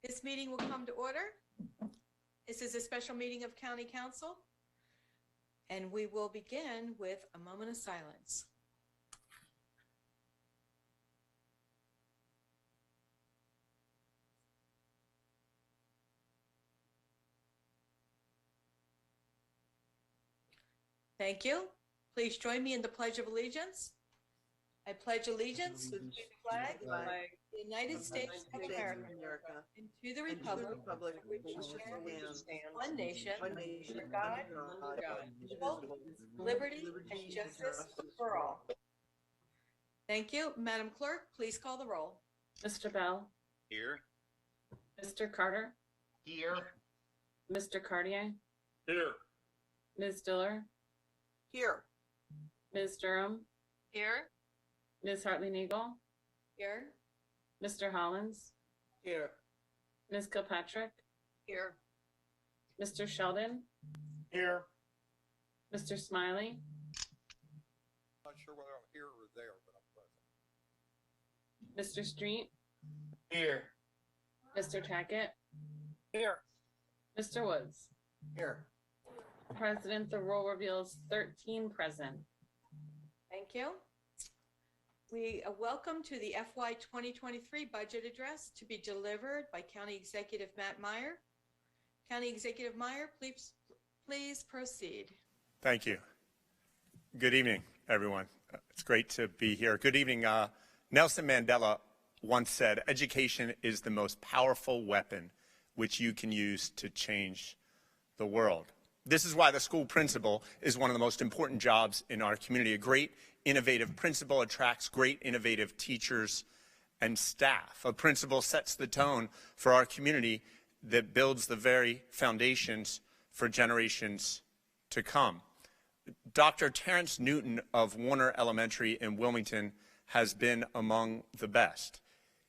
This meeting will come to order. This is a special meeting of County Council, and we will begin with a moment of silence. Thank you. Please join me in the Pledge of Allegiance. I pledge allegiance to the flag of the United States of America and to the republic which stands one nation, under God, indivisible, liberty and justice for all. Thank you. Madam Clerk, please call the roll. Mr. Bell. Here. Mr. Carter. Here. Mr. Cartier. Here. Ms. Diller. Here. Ms. Durham. Here. Ms. Hartley-Nagel. Here. Mr. Hollins. Here. Ms. Kilpatrick. Here. Mr. Sheldon. Here. Mr. Smiley. Not sure whether I'm here or there, but I'm present. Mr. Street. Here. Mr. Tackett. Here. Mr. Woods. Here. President, the roll reveals 13 present. Thank you. We welcome to the FY2023 Budget Address to be delivered by County Executive Matt Meyer. County Executive Meyer, please proceed. Thank you. Good evening, everyone. It's great to be here. Good evening. Nelson Mandela once said, "Education is the most powerful weapon which you can use to change the world." This is why the school principal is one of the most important jobs in our community. A great, innovative principal attracts great, innovative teachers and staff. A principal sets the tone for our community that builds the very foundations for generations to come. Dr. Terrence Newton of Warner Elementary in Wilmington has been among the best.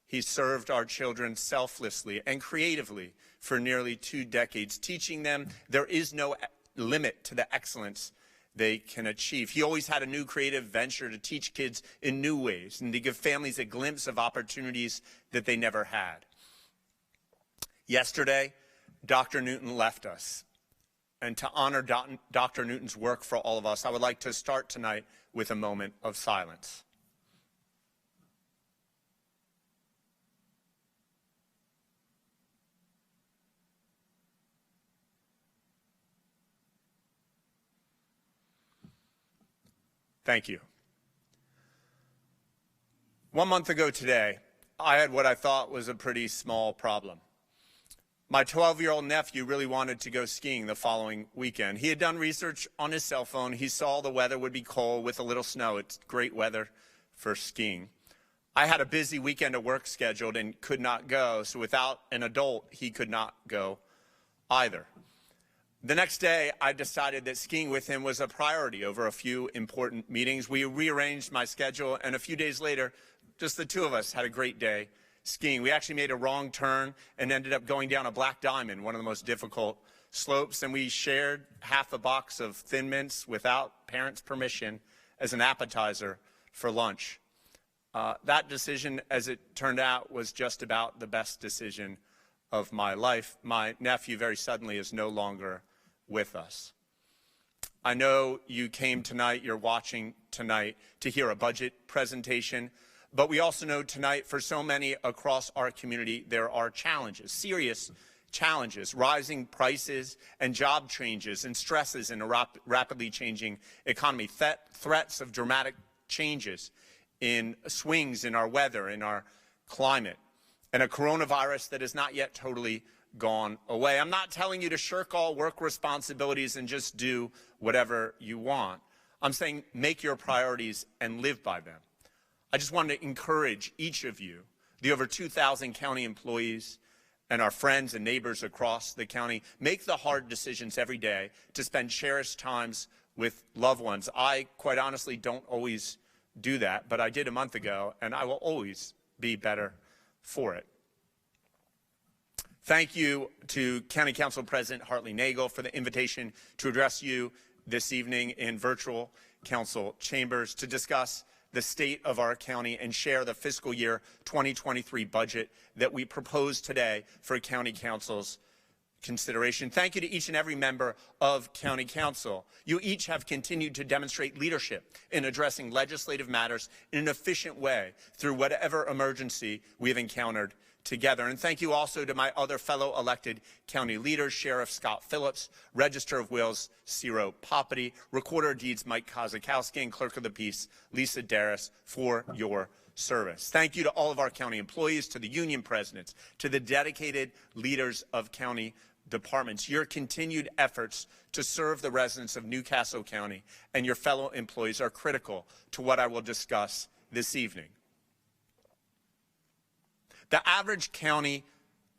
He served our children selflessly and creatively for nearly 2 decades, teaching them there is no limit to the excellence they can achieve. He always had a new creative venture to teach kids in new ways and to give families a glimpse of opportunities that they never had. Yesterday, Dr. Newton left us. And to honor Dr. Newton's work for all of us, I would like to start tonight with a moment of silence. Thank you. 1 month ago today, I had what I thought was a pretty small problem. My 12-year-old nephew really wanted to go skiing the following weekend. He had done research on his cell phone. He saw the weather would be cold with a little snow. It's great weather for skiing. I had a busy weekend of work scheduled and could not go, so without an adult, he could not go either. The next day, I decided that skiing with him was a priority over a few important meetings. We rearranged my schedule, and a few days later, just the two of us had a great day skiing. We actually made a wrong turn and ended up going down a black diamond, one of the most difficult slopes, and we shared half a box of Thin Mints without parents' permission as an appetizer for lunch. That decision, as it turned out, was just about the best decision of my life. My nephew very suddenly is no longer with us. I know you came tonight, you're watching tonight to hear a budget presentation, but we also know tonight for so many across our community there are challenges, serious challenges, rising prices and job changes and stresses in a rapidly changing economy, threats of dramatic changes in swings in our weather, in our climate, and a coronavirus that is not yet totally gone away. I'm not telling you to shirk all work responsibilities and just do whatever you want. I'm saying make your priorities and live by them. I just wanted to encourage each of you, the over 2,000 county employees and our friends and neighbors across the county, make the hard decisions every day to spend cherished times with loved ones. I, quite honestly, don't always do that, but I did a month ago, and I will always be better for it. Thank you to County Council President Hartley-Nagel for the invitation to address you this evening in virtual council chambers to discuss the state of our county and share the fiscal year 2023 budget that we propose today for County Council's consideration. Thank you to each and every member of County Council. You each have continued to demonstrate leadership in addressing legislative matters in an efficient way through whatever emergency we have encountered together. And thank you also to my other fellow elected county leaders, Sheriff Scott Phillips, Register of Wills Ciro Poppity, Recorder of Deeds Mike Kozakowski, and Clerk of the Peace Lisa Darris for your service. Thank you to all of our county employees, to the union presidents, to the dedicated leaders of county departments. Your continued efforts to serve the residents of Newcastle County and your fellow employees are critical to what I will discuss this evening. The average county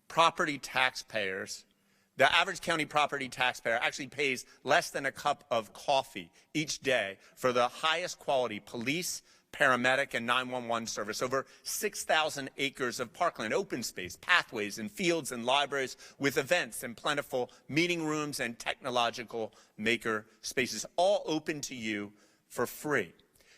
property taxpayer actually pays less than a cup of coffee each day for the highest quality police, paramedic, and 911 service. Over 6,000 acres of parkland, open space, pathways, and fields and libraries with events and plentiful meeting rooms and technological maker spaces, all open to you for free.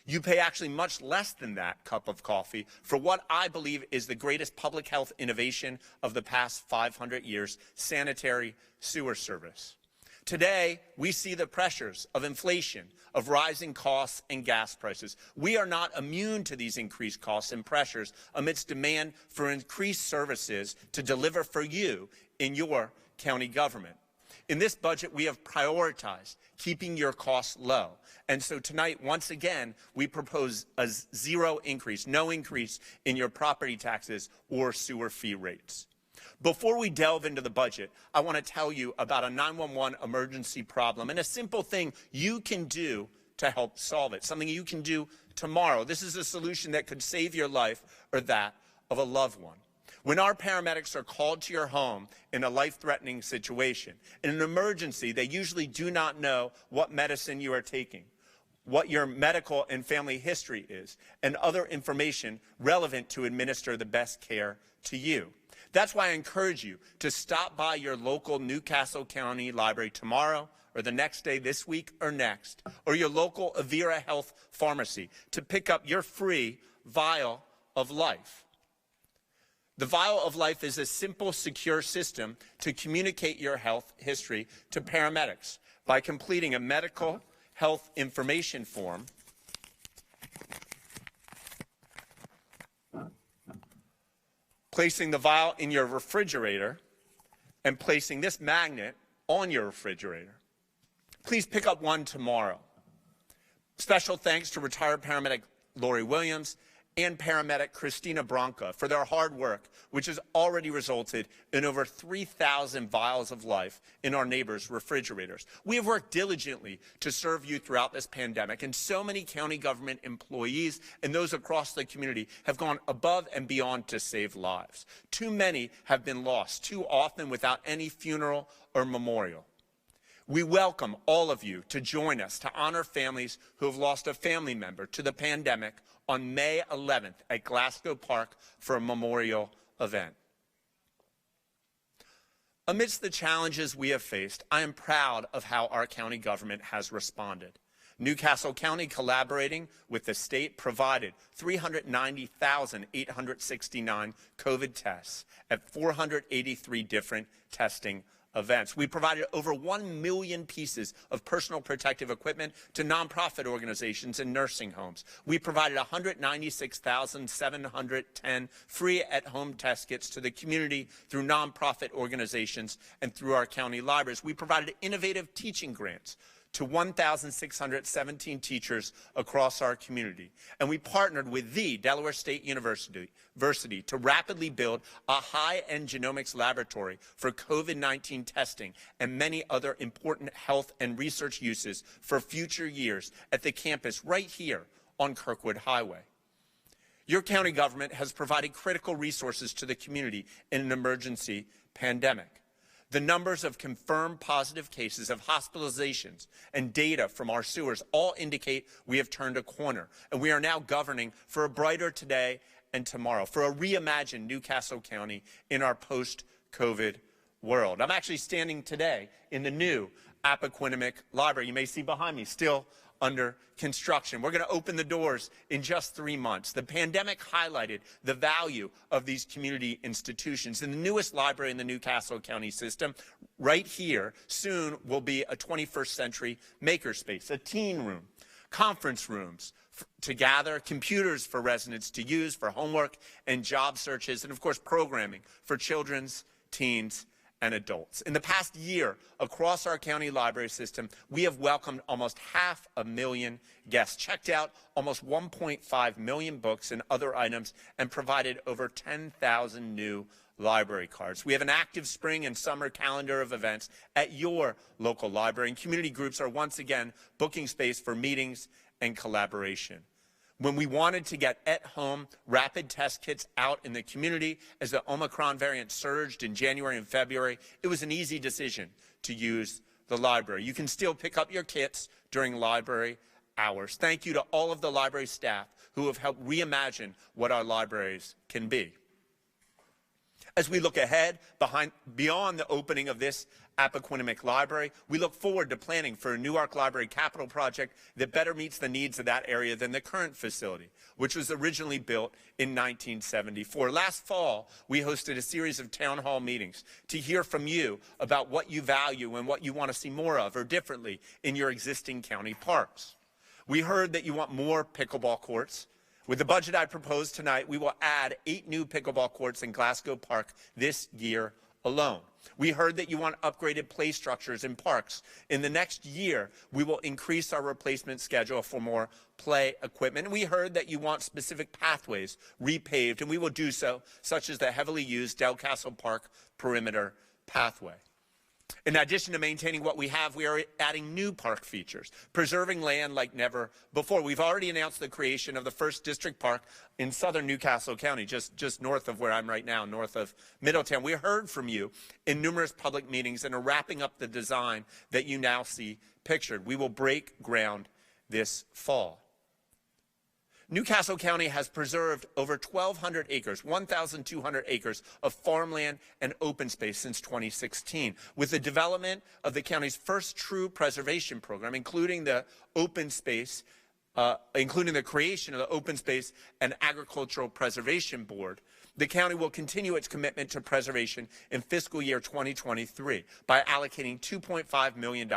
You pay actually much less than that cup of coffee for what I believe is the greatest public health innovation of the past 500 years, sanitary sewer service. Today, we see the pressures of inflation, of rising costs and gas prices. We are not immune to these increased costs and pressures amidst demand for increased services to deliver for you in your county government. In this budget, we have prioritized keeping your costs low. And so tonight, once again, we propose a zero increase, no increase in your property taxes or sewer fee rates. Before we delve into the budget, I want to tell you about a 911 emergency problem and a simple thing you can do to help solve it, something you can do tomorrow. This is a solution that could save your life or that of a loved one. When our paramedics are called to your home in a life-threatening situation, in an emergency, they usually do not know what medicine you are taking, what your medical and family history is, and other information relevant to administer the best care to you. That's why I encourage you to stop by your local Newcastle County Library tomorrow or the next day, this week or next, or your local Avera Health Pharmacy to pick up your free Vial of Life. The Vial of Life is a simple, secure system to communicate your health history to paramedics by completing a medical health information form placing the vial in your refrigerator and placing this magnet on your refrigerator. Please pick up one tomorrow. Special thanks to retired paramedic Lori Williams and paramedic Christina Branca for their hard work, which has already resulted in over 3,000 vials of life in our neighbors' refrigerators. We have worked diligently to serve you throughout this pandemic, and so many county government employees and those across the community have gone above and beyond to save lives. Too many have been lost, too often without any funeral or memorial. We welcome all of you to join us to honor families who have lost a family member to the pandemic on May 11th at Glasgow Park for a memorial event. Amidst the challenges we have faced, I am proud of how our county government has responded. Newcastle County, collaborating with the state, provided 390,869 COVID tests at 483 different testing events. We provided over 1 million pieces of personal protective equipment to nonprofit organizations and nursing homes. We provided 196,710 free at-home test kits to the community through nonprofit organizations and through our county libraries. We provided innovative teaching grants to 1,617 teachers across our community. And we partnered with the Delaware State University to rapidly build a high-end genomics laboratory for COVID-19 testing and many other important health and research uses for future years at the campus right here on Kirkwood Highway. Your county government has provided critical resources to the community in an emergency pandemic. The numbers of confirmed positive cases of hospitalizations and data from our sewers all indicate we have turned a corner, and we are now governing for a brighter today and tomorrow, for a reimagined Newcastle County in our post-COVID world. I'm actually standing today in the new Appoquinimink Library. You may see behind me, still under construction. We're going to open the doors in just 3 months. The pandemic highlighted the value of these community institutions. And the newest library in the Newcastle County system, right here, soon will be a 21st century makerspace, a teen room, conference rooms to gather, computers for residents to use for homework and job searches, and of course programming for children's, teens, and adults. In the past year, across our county library system, we have welcomed almost 500,000 guests, checked out almost 1.5 million books and other items, and provided over 10,000 new library cards. We have an active spring and summer calendar of events at your local library, and community groups are once again booking space for meetings and collaboration. When we wanted to get at-home rapid test kits out in the community as the Omicron variant surged in January and February, it was an easy decision to use the library. You can still pick up your kits during library hours. Thank you to all of the library staff who have helped reimagine what our libraries can be. As we look ahead, beyond the opening of this Appoquinimink Library, we look forward to planning for a Newark Library capital project that better meets the needs of that area than the current facility, which was originally built in 1974. Last fall, we hosted a series of town hall meetings to hear from you about what you value and what you want to see more of or differently in your existing county parks. We heard that you want more pickleball courts. With the budget I proposed tonight, we will add 8 new pickleball courts in Glasgow Park this year alone. We heard that you want upgraded play structures in parks. In the next year, we will increase our replacement schedule for more play equipment. And we heard that you want specific pathways repaved, and we will do so, such as the heavily used Delcastle Park perimeter pathway. In addition to maintaining what we have, we are adding new park features, preserving land like never before. We've already announced the creation of the first district park in southern Newcastle County, just north of where I'm right now, north of Middletown. We heard from you in numerous public meetings and are wrapping up the design that you now see pictured. We will break ground this fall. Newcastle County has preserved over 1,200 acres, 1,200 acres of farmland and open space since 2016, with the development of the county's first true preservation program, including the open space, including the creation of the Open Space and Agricultural Preservation Board. The county will continue its commitment to preservation in fiscal year 2023 by allocating $2.5 million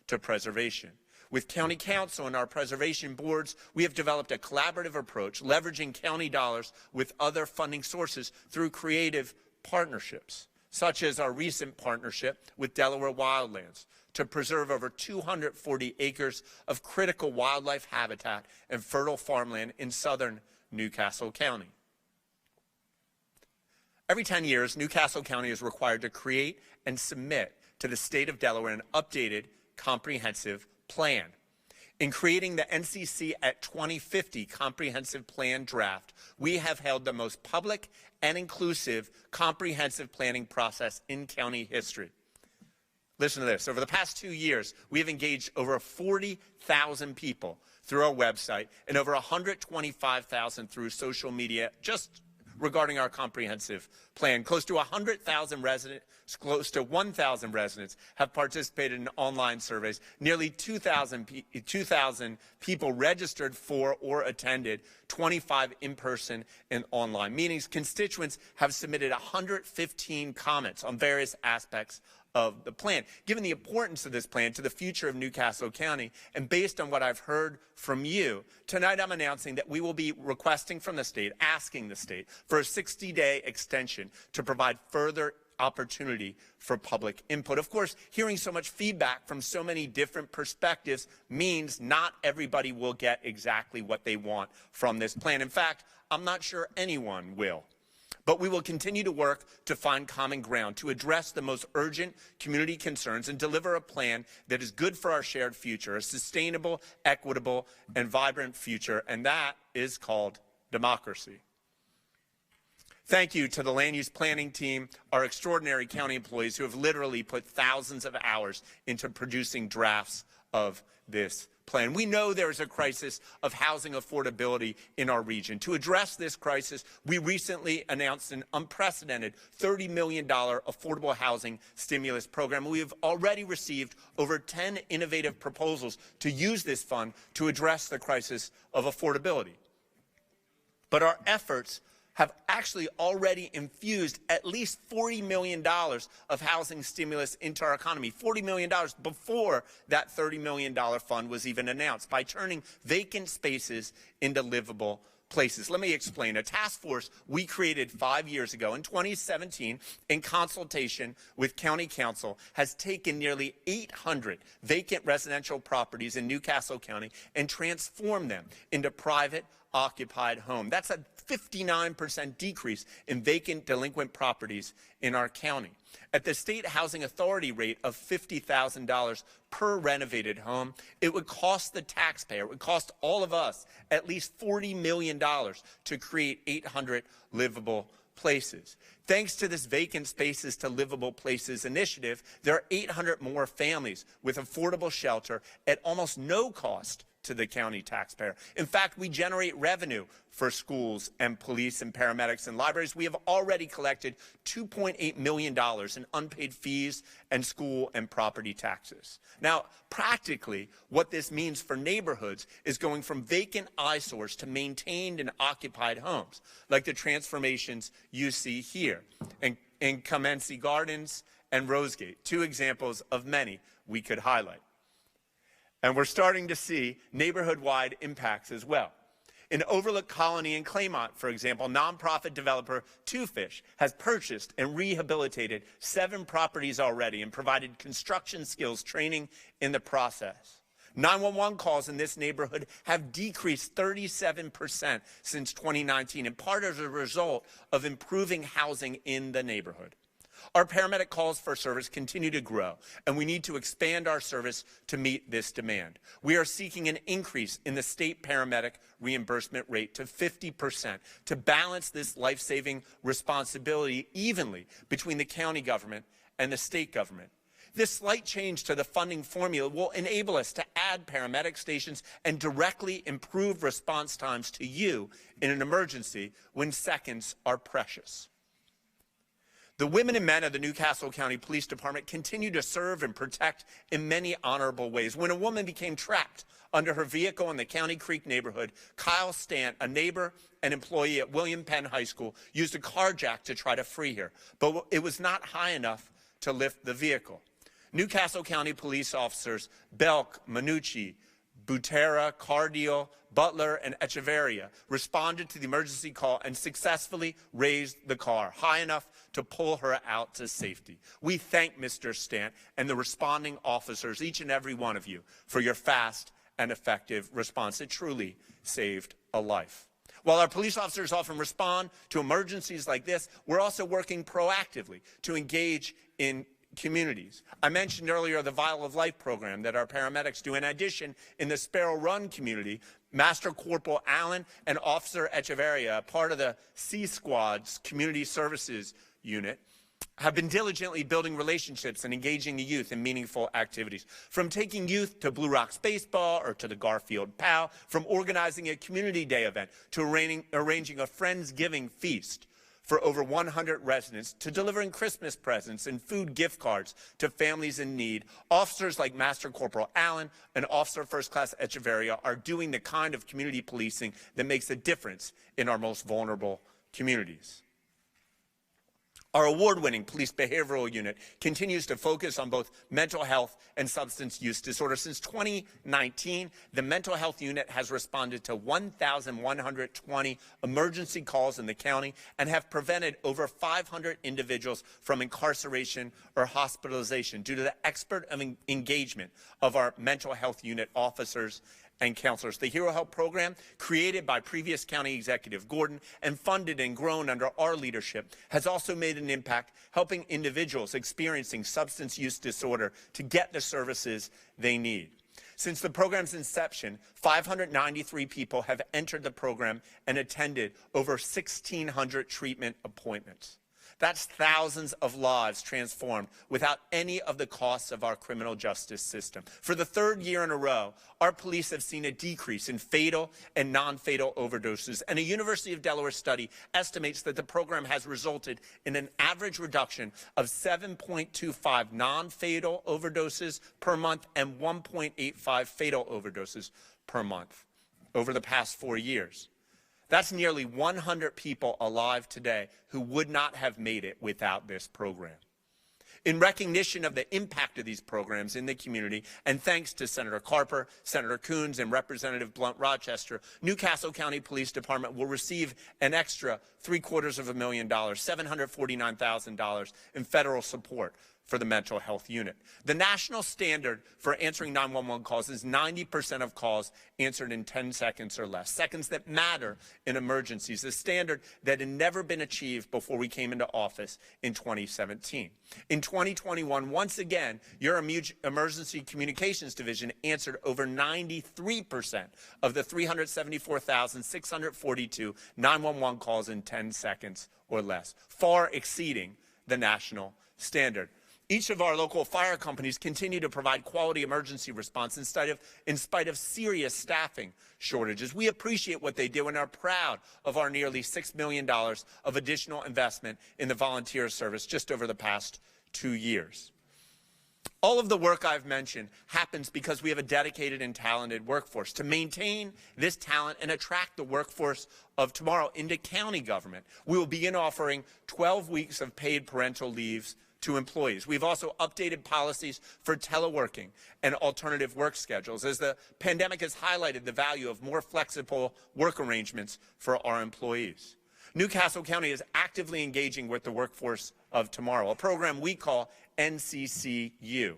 to preservation. With County Council and our preservation boards, we have developed a collaborative approach, leveraging county dollars with other funding sources through creative partnerships, such as our recent partnership with Delaware Wildlands to preserve over 240 acres of critical wildlife habitat and fertile farmland in southern Newcastle County. Every 10 years, Newcastle County is required to create and submit to the state of Delaware an updated comprehensive plan. In creating the NCC at 2050 comprehensive plan draft, we have held the most public and inclusive comprehensive planning process in county history. Listen to this. Over the past 2 years, we have engaged over 40,000 people through our website and over 125,000 through social media just regarding our comprehensive plan. Close to 1,000 residents have participated in online surveys. Nearly 2,000 people registered for or attended 25 in-person and online meetings. Constituents have submitted 115 comments on various aspects of the plan. Given the importance of this plan to the future of Newcastle County, and based on what I've heard from you, tonight I'm announcing that we will be requesting from the state, asking the state for a 60-day extension to provide further opportunity for public input. Of course, hearing so much feedback from so many different perspectives means not everybody will get exactly what they want from this plan. In fact, I'm not sure anyone will. But we will continue to work to find common ground, to address the most urgent community concerns and deliver a plan that is good for our shared future, a sustainable, equitable, and vibrant future, and that is called democracy. Thank you to the land use planning team, our extraordinary county employees who have literally put thousands of hours into producing drafts of this plan. We know there is a crisis of housing affordability in our region. To address this crisis, we recently announced an unprecedented $30 million affordable housing stimulus program. We have already received over 10 innovative proposals to use this fund to address the crisis of affordability. But our efforts have actually already infused at least $40 million of housing stimulus into our economy, $40 million before that $30 million fund was even announced, by turning vacant spaces into livable places. Let me explain. A task force we created 5 years ago in 2017 in consultation with County Council has taken nearly 800 vacant residential properties in Newcastle County and transformed them into private occupied home. That's a 59% decrease in vacant delinquent properties in our county. At the state housing authority rate of $50,000 per renovated home, it would cost the taxpayer, it would cost all of us at least $40 million to create 800 livable places. Thanks to this Vacant Spaces to Livable Places initiative, there are 800 more families with affordable shelter at almost no cost to the county taxpayer. In fact, we generate revenue for schools and police and paramedics and libraries. We have already collected $2.8 million in unpaid fees and school and property taxes. Now, practically, what this means for neighborhoods is going from vacant eyesores to maintained and occupied homes, like the transformations you see here in Comency Gardens and Rosegate, two examples of many we could highlight. And we're starting to see neighborhood-wide impacts as well. In Overlook Colony in Claymont, for example, nonprofit developer Two Fish has purchased and rehabilitated 7 properties already and provided construction skills training in the process. 911 calls in this neighborhood have decreased 37% since 2019, in part as a result of improving housing in the neighborhood. Our paramedic calls for service continue to grow, and we need to expand our service to meet this demand. We are seeking an increase in the state paramedic reimbursement rate to 50% to balance this life-saving responsibility evenly between the county government and the state government. This slight change to the funding formula will enable us to add paramedic stations and directly improve response times to you in an emergency when seconds are precious. The women and men of the Newcastle County Police Department continue to serve and protect in many honorable ways. When a woman became trapped under her vehicle in the County Creek neighborhood, Kyle Stant, a neighbor and employee at William Penn High School, used a car jack to try to free her, but it was not high enough to lift the vehicle. Newcastle County police officers Belk, Manucci, Butera, Cardiel, Butler, and Echeverria responded to the emergency call and successfully raised the car high enough to pull her out to safety. We thank Mr. Stant and the responding officers, each and every one of you, for your fast and effective response. It truly saved a life. While our police officers often respond to emergencies like this, we're also working proactively to engage in communities. I mentioned earlier the Vial of Life program that our paramedics do. In addition, in the Sparrow Run community, Master Corporal Allen and Officer Echeverria, part of the C Squad's Community Services Unit, have been diligently building relationships and engaging the youth in meaningful activities. From taking youth to Blue Rocks baseball or to the Garfield POW, from organizing a community day event to arranging a Friendsgiving feast for over 100 residents, to delivering Christmas presents and food gift cards to families in need, officers like Master Corporal Allen and Officer First Class Echeverria are doing the kind of community policing that makes a difference in our most vulnerable communities. Our award-winning police behavioral unit continues to focus on both mental health and substance use disorder. Since 2019, the mental health unit has responded to 1,120 emergency calls in the county and have prevented over 500 individuals from incarceration or hospitalization due to the expert engagement of our mental health unit officers and counselors. The Hero Help program, created by previous County Executive Gordon and funded and grown under our leadership, has also made an impact helping individuals experiencing substance use disorder to get the services they need. Since the program's inception, 593 people have entered the program and attended over 1,600 treatment appointments. That's thousands of lives transformed without any of the costs of our criminal justice system. For the third year in a row, our police have seen a decrease in fatal and non-fatal overdoses, and a University of Delaware study estimates that the program has resulted in an average reduction of 7.25 non-fatal overdoses per month and 1.85 fatal overdoses per month over the past 4 years. That's nearly 100 people alive today who would not have made it without this program. In recognition of the impact of these programs in the community, and thanks to Senator Carper, Senator Coons, and Representative Blunt Rochester, Newcastle County Police Department will receive an extra $749,000, $749,000 in federal support for the mental health unit. The national standard for answering 911 calls is 90% of calls answered in 10 seconds or less, seconds that matter in emergencies, a standard that had never been achieved before we came into office in 2017. In 2021, once again, your Emergency Communications Division answered over 93% of the 374,642 911 calls in 10 seconds or less, far exceeding the national standard. Each of our local fire companies continue to provide quality emergency response in spite of serious staffing shortages. We appreciate what they do and are proud of our nearly $6 million of additional investment in the volunteer service just over the past 2 years. All of the work I've mentioned happens because we have a dedicated and talented workforce. To maintain this talent and attract the workforce of tomorrow into county government, we will begin offering 12 weeks of paid parental leaves to employees. We've also updated policies for teleworking and alternative work schedules as the pandemic has highlighted the value of more flexible work arrangements for our employees. Newcastle County is actively engaging with the workforce of tomorrow, a program we call NCCU.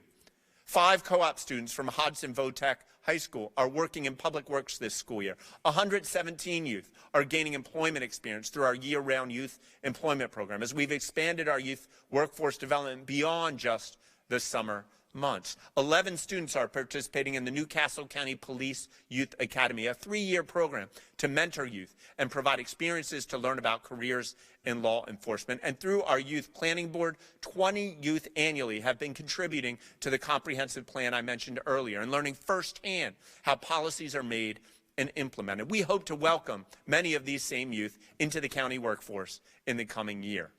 5 co-op students from Hodgson Votech High School are working in public works this school year. 117 youth are gaining employment experience through our year-round youth employment program as we've expanded our youth workforce development beyond just the summer months. 11 students are participating in the Newcastle County Police Youth Academy, a 3-year program to mentor youth and provide experiences to learn about careers in law enforcement. And through our Youth Planning Board, 20 youth annually have been contributing to the comprehensive plan I mentioned earlier and learning firsthand how policies are made and implemented. We hope to welcome many of these same youth into the county workforce in the coming year.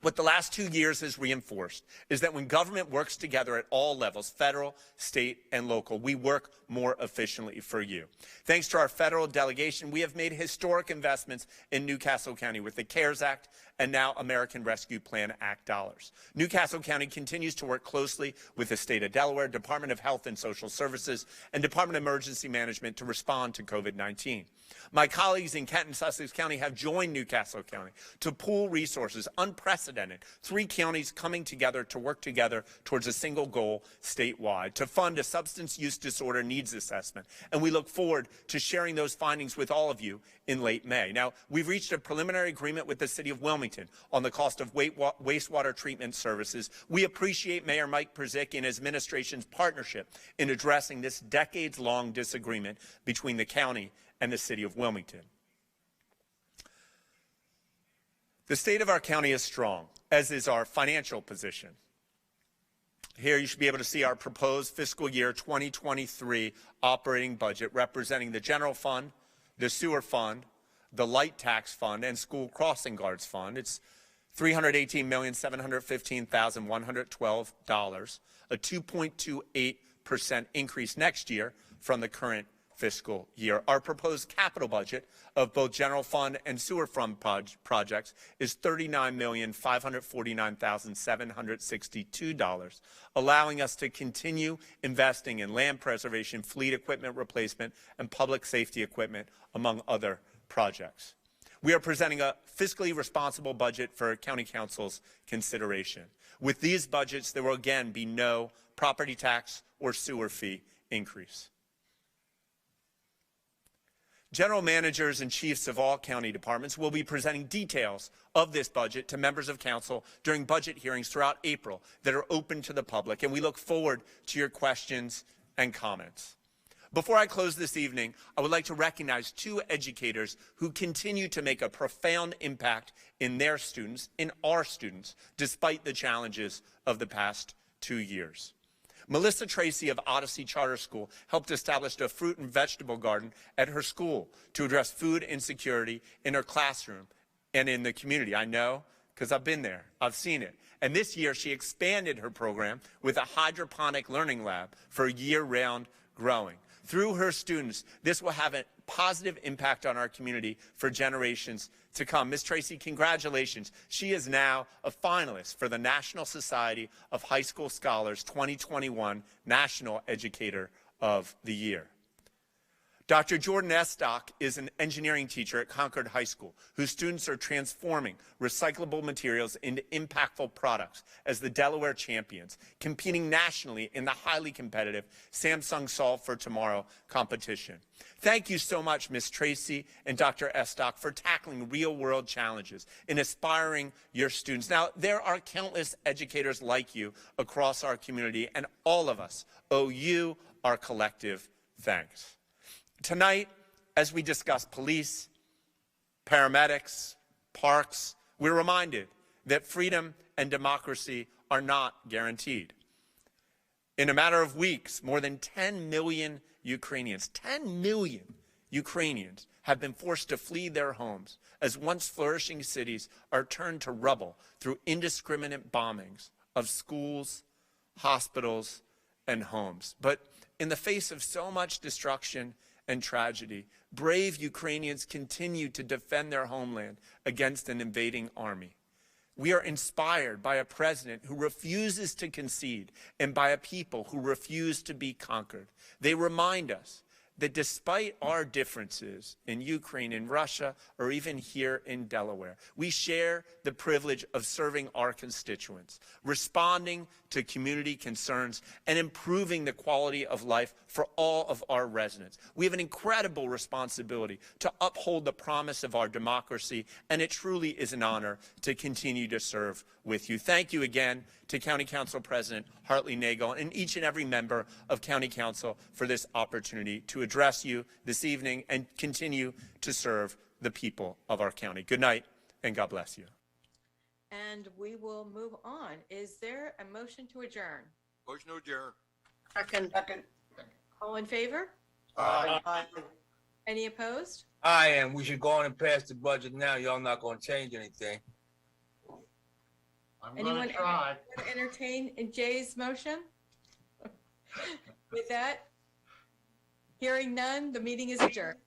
What the last 2 years has reinforced is that when government works together at all levels, federal, state, and local, we work more efficiently for you. Thanks to our federal delegation, we have made historic investments in Newcastle County with the CARES Act and now American Rescue Plan Act dollars. Newcastle County continues to work closely with the state of Delaware, Department of Health and Social Services, and Department of Emergency Management to respond to COVID-19. My colleagues in Kent and Sussex County have joined Newcastle County to pool resources, unprecedented. 3 counties coming together to work together towards a single goal statewide, to fund a substance use disorder needs assessment. And we look forward to sharing those findings with all of you in late May. Now, we've reached a preliminary agreement with the City of Wilmington on the cost of wastewater treatment services. We appreciate Mayor Mike Perzik and his administration's partnership in addressing this decades-long disagreement between the county and the City of Wilmington. The state of our county is strong, as is our financial position. Here you should be able to see our proposed fiscal year 2023 operating budget representing the general fund, the sewer fund, the light tax fund, and school crossing guards fund. It's $318,715,112, a 2.28% increase next year from the current fiscal year. Our proposed capital budget of both general fund and sewer fund projects is $39,549,762, allowing us to continue investing in land preservation, fleet equipment replacement, and public safety equipment, among other projects. We are presenting a fiscally responsible budget for County Council's consideration. With these budgets, there will again be no property tax or sewer fee increase. General managers and chiefs of all county departments will be presenting details of this budget to members of council during budget hearings throughout April that are open to the public, and we look forward to your questions and comments. Before I close this evening, I would like to recognize two educators who continue to make a profound impact in their students, in our students, despite the challenges of the past 2 years. Melissa Tracy of Odyssey Charter School helped establish a fruit and vegetable garden at her school to address food insecurity in her classroom and in the community. I know because I've been there. I've seen it. And this year, she expanded her program with a hydroponic learning lab for year-round growing. Through her students, this will have a positive impact on our community for generations to come. Ms. Tracy, congratulations. She is now a finalist for the National Society of High School Scholars 2021 National Educator of the Year. Dr. Jordan Estock is an engineering teacher at Concord High School, whose students are transforming recyclable materials into impactful products as the Delaware champions, competing nationally in the highly competitive Samsung Solve for Tomorrow competition. Thank you so much, Ms. Tracy and Dr. Estock, for tackling real-world challenges and inspiring your students. Now, there are countless educators like you across our community, and all of us owe you our collective thanks. Tonight, as we discuss police, paramedics, parks, we're reminded that freedom and democracy are not guaranteed. In a matter of weeks, more than 10 million Ukrainians, 10 million Ukrainians have been forced to flee their homes as once flourishing cities are turned to rubble through indiscriminate bombings of schools, hospitals, and homes. But in the face of so much destruction and tragedy, brave Ukrainians continue to defend their homeland against an invading army. We are inspired by a president who refuses to concede and by a people who refuse to be conquered. They remind us that despite our differences in Ukraine, in Russia, or even here in Delaware, we share the privilege of serving our constituents, responding to community concerns, and improving the quality of life for all of our residents. We have an incredible responsibility to uphold the promise of our democracy, and it truly is an honor to continue to serve with you. Thank you again to County Council President Hartley Nagel and each and every member of County Council for this opportunity to address you this evening and continue to serve the people of our county. Good night, and God bless you. And we will move on. Is there a motion to adjourn? Motion to adjourn. Second. All in favor? Aye. Any opposed? I am. We should go on and pass the budget now. Y'all not going to change anything. Anyone entertain Jay's motion? With that, hearing none, the meeting is adjourned.